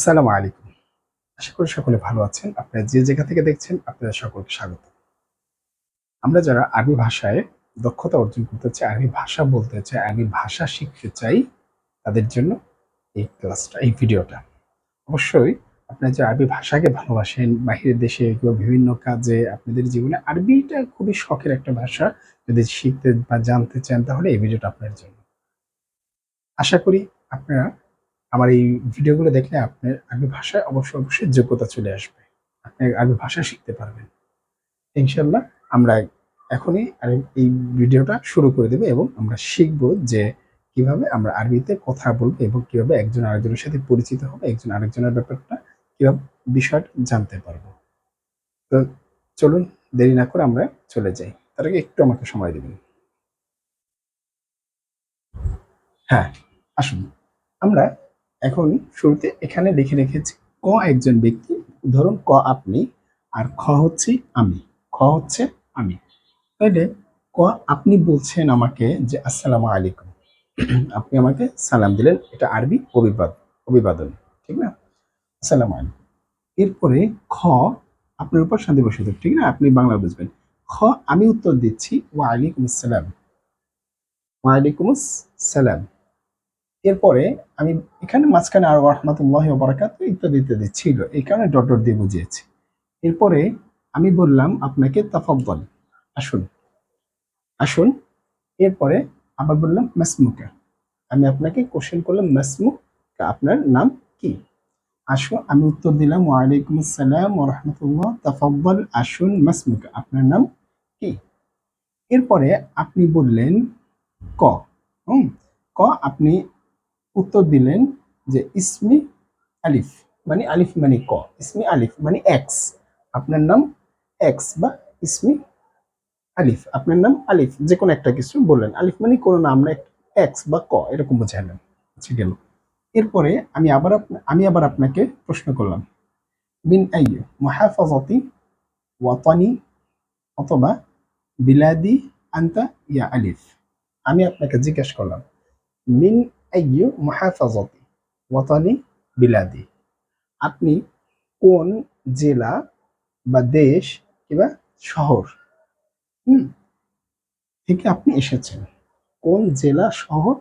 আসসালামু আলাইকুম। আশা করি সকলে ভালো আছেন। আপনারা যে জায়গা থেকে দেখছেন আপনাদের সকলকে স্বাগত। আমরা যারা আরবি ভাষায় দক্ষতা অর্জন করতে চাই, আরবি ভাষা বলতে চাই, আরবি ভাষা শিখতে চাই, তাদের জন্য এই ক্লাসটা, এই ভিডিওটা। অবশ্যই আপনারা যে আরবি ভাষাকে ভালোবাসেন, বাহিরের দেশে কিংবা বিভিন্ন কাজে আপনাদের জীবনে আরবিটা খুবই শখের একটা ভাষা। যদি শিখতে বা জানতে চান তাহলে এই ভিডিওটা আপনার জন্য। আশা করি আপনারা আমার এই ভিডিওগুলো দেখলে আপনার আরবি ভাষায় অবশ্যই যোগ্যতা চলে আসবে। আপনি আরবি ভাষা শিখতে পারবেন। ইনশাআল্লাহ আমরা এখনই এই ভিডিওটা শুরু করে দেব এবং আমরা শিখব যে কিভাবে আমরা আরবিতে কথা বলবো এবং কিভাবে একজন আরেকজনের সাথে পরিচিত হবে, একজন আরেকজনের ব্যাপারটা কিভাবে বিষয়টা জানতে পারবো। তো চলুন দেরি না করে আমরা চলে যাই। তার আগে একটু আমাকে সময় দিবেন। হ্যাঁ, আসুন। আমরা এখন শুরুতে এখানে লিখে রেখেছি ক একজন ব্যক্তি, ধরুন ক আপনি, আর খ হচ্ছে আমি। খ হচ্ছে আমি। তাইলে ক আপনি বলছেন আমাকে যে আসসালামু আলাইকুম। আপনি আমাকে সালাম দিলেন, এটা আরবি অভিবাদন, ঠিক না? আসসালামু আলাইকুম। এরপরে খ আপনার উপর শান্তি বসিত, ঠিক না? আপনি বাংলা বুঝবেন। খ আমি উত্তর দিচ্ছি ওয়ালাইকুম আসসালাম। ওয়ালাইকুম আসসালাম। এরপরে আমি এখানে মাঝখানে আর রাহমাতুল্লাহি ওয়া বারাকাতুহু ইত্যাদি ইত্যাদি ছিল, এই কারণে ডট ডট দিয়ে বুঝিয়েছি। এরপরে আমি বললাম আপনাকে তাফাদ্দাল, আসুন আসুন। এরপরে আবার বললাম মাসমুকা, আমি আপনাকে কোশ্চেন করলাম মাসমুকা, আপনার নাম কি? আসুন, আমি উত্তর দিলাম ওয়ালাইকুম আসসালাম ওয়া রাহমাতুল্লাহ, তাফাদ্দাল, আসুন, মাসমুকা, আপনার নাম কি? এরপরে আপনি বললেন ক, হুম, ক আপনি উত্তর দিলেন যে ইসমি আলিফ, মানে আলিফ মানে ক, ইসমি আলিফ মানে এক্স, আপনার নাম এক্স, বা ইসমি আলিফ, আপনার নাম আলিফ, যে কোনো একটা কিছু বললেন। আলিফ মানে কোনো নাম না, এক্স বা ক এরকম বোঝালেন। আচ্ছা, গেল। এরপরে আমি আবার আপনাকে প্রশ্ন করলাম বিন আই মুহাফাজাতি ওয়াতানি অথবা বিলাদি আনতা ইয়া আলিফ। আমি আপনাকে জিজ্ঞেস করলাম মিন আই মুহাফাজাতি ওয়াতানি বিলাদি, আপনি কোন জেলা বা দেশ কিংবা শহর হুম থেকে আপনি এসেছেন, কোন জেলা শহর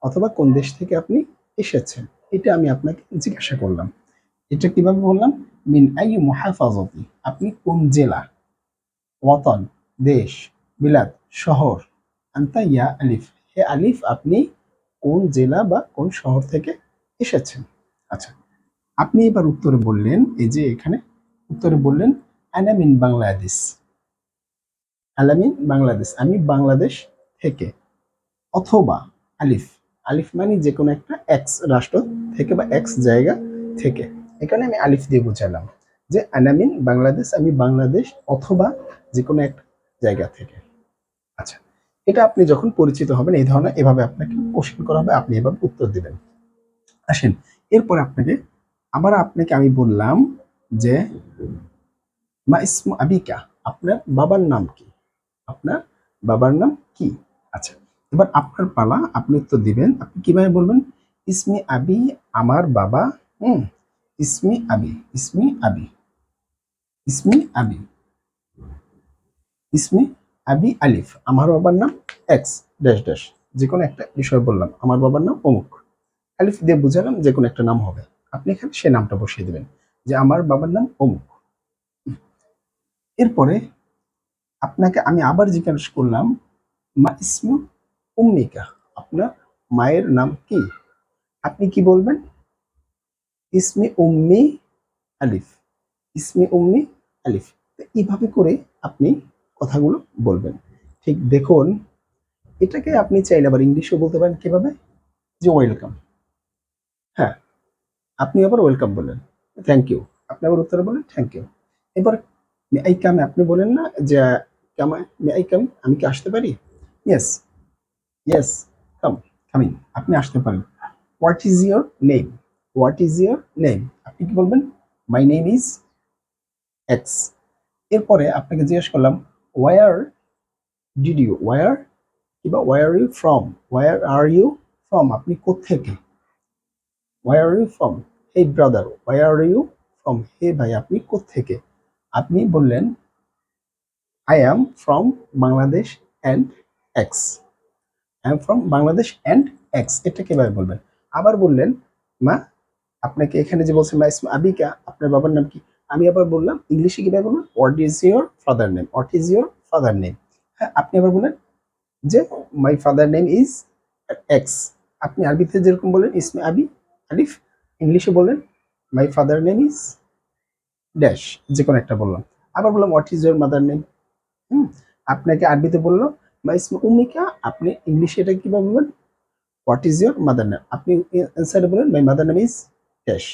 অথবা কোন দেশ থেকে আপনি এসেছেন, এটা আমি আপনাকে জিজ্ঞাসা করলাম। এটা কিভাবে বললাম? মিন আই মুহাফাজাতি, আপনি কোন জেলা, ওয়াতান দেশ, বিলাদ শহর, আনতা ইয়া আলিফ, হে আলিফ আপনি কোন জেলা বা কোন শহর থেকে এসেছেন। আচ্ছা, আপনি এবার উত্তরে বললেন, এই যে এখানে উত্তরে বললেন আনা মিন বাংলাদেশ, আলামিন বাংলাদেশ, আমি বাংলাদেশ থেকে, অথবা আলিফ, আলিফ মানে যে কোনো একটা এক্স রাষ্ট্র থেকে বা এক্স জায়গা থেকে, এখানে আমি আলিফ দিয়ে বুঝালাম যে আনামিন বাংলাদেশ, আমি বাংলাদেশ অথবা যে কোনো একটা জায়গা থেকে। আচ্ছা, এটা আপনি যখন পরিচিত হবেন এই ধরনের, এভাবে আপনাকে কোশ্চেন করা হবে, আপনি এভাবে উত্তর দিবেন। আসেন, এরপর আপনাকে আমি বললাম যে মা ইসমু আবিকা, আপনার বাবার নাম কি? আপনার বাবার নাম কি? আচ্ছা, এবার আপনার পালা, আপনি উত্তর দিবেন। আপনি কিভাবে বলবেন? ইসমি আবি, আমার বাবা, হুম, ইসমি আবি, ইসমি আবি, ইসমি আবি, ইসমি আবি আলিফ, আমার বাবার নাম এক্স ড্যাশ ড্যাশ, যে কোনো একটা বিষয় বললাম, আমার বাবার নাম অমুক, আলিফ দিয়ে বুঝালাম যে কোনো একটা নাম হবে, আপনি এখানে সে নামটা বসিয়ে দিবেন যে আমার বাবার নাম অমুক। এরপরে আপনাকে আমি আবার জিজ্ঞাসা করলাম মা ইসমু উম্মিকা, আপনার মায়ের নাম কি? আপনি কি বলবেন? ইসমি উম্মি আলিফ, ইসমি উম্মি আলিফ। এইভাবে করে আপনি কথাগুলো বলবেন। ঠিক দেখুন, এটাকে আপনি চাইলে আবার ইংলিশেও বলতে পারেন। কিভাবে? যে ওয়েলকাম, হ্যাঁ, আপনি আবার ওয়েলকাম বললেন, থ্যাংক ইউ, আপনি আবার উত্তরে বলেন থ্যাংক ইউ। এবার মে আই কাম, আপনি বলেন না যে মে আই কাম, আমি কি আসতে পারি? ইয়েস, ইয়েস, কাম, কামিং, আপনি আসতে পারেন। What is your name, what is your name, আপনি কি বলবেন? My name is X. এরপরে আপনাকে জিজ্ঞেস করলাম ওয়ার ডিড ইউ, ওয়ার কিংবা where are you from, where are you from, আপনি কোত্থেকে, where are you from, hey brother where are you from, hey ভাই আপনি কোত্থেকে? আপনি বললেন I am from Bangladesh and X, I am from Bangladesh and X, এটা কিভাবে বলবেন? আবার বললেন মা, আপনাকে এখানে যে বলছেন মা ইসমা আবিকা, আপনার বাবার নাম কি? আমি আবার বললাম ইংলিশে কিভাবে বললাম, what is your father name, what is your father name. হ্যাঁ, আপনি আবার বললেন যে my father name is X, আপনি আরবিতে যেরকম বললেন ইসমে আবি আলিফ, ইংলিশে বললেন my father name is dash, যে কোনো একটা বললাম। আবার বললাম what is your mother name. হুম, আপনাকে আরবিতে বললো মাই ইসমে উমিকা, আপনি ইংলিশে এটা কিভাবে বলবেন, what is your mother name, আপনি অ্যান্সারে বলেন my mother name is dash.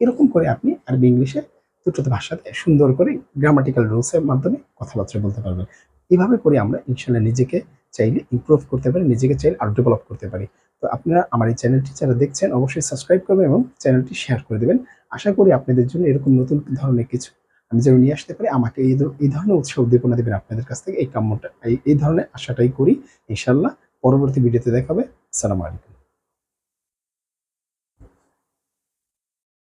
এরকম করে আপনি আরবি ইংলিশে দুটো ভাষাতে সুন্দর করে গ্রামাটিক্যাল রুলসের মাধ্যমে কথাবার্তা বলতে পারবেন। এভাবে করে আমরা ইনশাল্লাহ নিজেকে চাইলে ইমপ্রুভ করতে পারি, নিজেকে চাইলে আরো ডেভেলপ করতে পারি। তো আপনারা আমার এই চ্যানেলটি যারা দেখছেন অবশ্যই সাবস্ক্রাইব করবেন এবং চ্যানেলটি শেয়ার করে দেবেন। আশা করি আপনাদের জন্য এরকম নতুন ধরনের কিছু আমি যেন নিয়ে আসতে পারি। আমাকে এই ধরনের উৎসাহ উদ্দীপনা দেবেন আপনাদের কাছ থেকে, এই কাম্যটা এই ধরনের আশাটাই করি। ইনশাল্লাহ পরবর্তী ভিডিওতে দেখা হবে। আসসালামু আলাইকুম।